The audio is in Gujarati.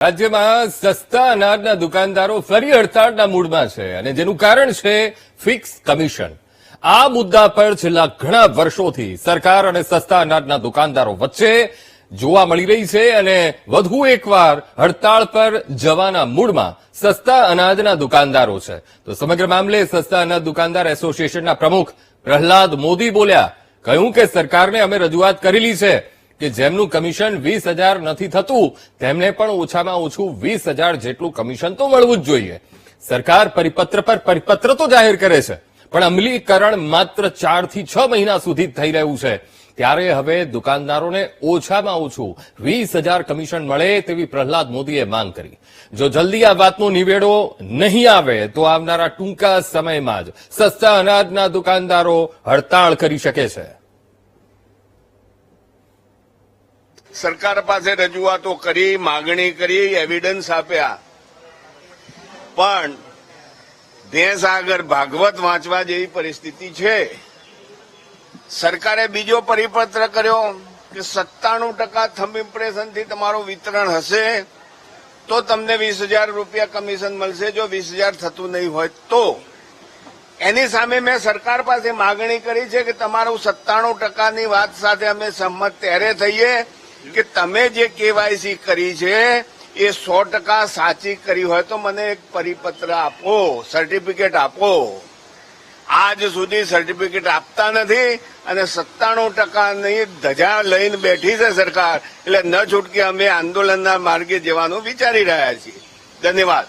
રાજ્યમાં સસ્તા અનાજના દુકાનદારો ફરી હડતાળના મૂડમાં છે અને જેનું કારણ છે ફિક્સ કમિશન. આ મુદ્દા પર છેલ્લા ઘણા વર્ષોથી સરકાર અને સસ્તા અનાજના દુકાનદારો વચ્ચે જોવા મળી રહી છે અને વધુ એકવાર હડતાળ પર જવાના મૂડમાં સસ્તા અનાજના દુકાનદારો છે. તો સમગ્ર મામલે સસ્તા અનાજ દુકાનદાર એસોસિએશનના પ્રમુખ પ્રહલાદ મોદી બોલ્યા, કહ્યું કે સરકારને અમે રજૂઆત કરેલી છે કે જેમનું કમિશન 20,000 નથી થતું તેમને પણ ઓછામાં ઓછું 20,000 જેટલું કમિશન તો મળવું જ જોઈએ. સરકાર પરિપત્ર પર પરિપત્ર તો જાહેર કરે છે પણ અમલીકરણ માત્ર 4 થી 6 મહિના સુધી થઈ રહ્યું છે. ત્યારે હવે દુકાનદારોને ઓછામાં ઓછું 20,000 કમિશન મળે તેવી પ્રહલાદ મોદીએ માંગ કરી. જો જલ્દી આ વાતનો નિવેડો નહીં આવે તો આવનારા ટૂંકા સમયમાં જ સસ્તા અનાજના દુકાનદારો હડતાળ કરી શકે છે. સરકાર પાસે રજૂઆતો કરી, માગણી કરી, એવિડન્સ આપ્યા, પણ ભેંસ આગળ ભાગવત વાંચવા જેવી પરિસ્થિતિ છે. સરકારે બીજો પરિપત્ર કર્યો કે 97% થંબ ઇમ્પ્રેશનથી તમારું વિતરણ હશે તો તમને 20,000 રૂપિયા કમિશન મળશે, જો 20,000 થતું નહીં હોય તો. એની સામે મેં સરકાર પાસે માગણી કરી છે કે તમારું 97%ની વાત સાથે અમે સંમત ત્યારે થઈએ કે તમે જે કેવાયસી કરી છે એ 100% સાચી કરી હોય તો મને એક પરિપત્ર આપો, સર્ટિફિકેટ આપો. આજ સુધી સર્ટિફિકેટ આપતા નથી અને 97%ની ધજા લઈને બેઠી છે સરકાર. એટલે ન છૂટકે અમે આંદોલનના માર્ગે જવાનું વિચારી રહ્યા છીએ. ધન્યવાદ.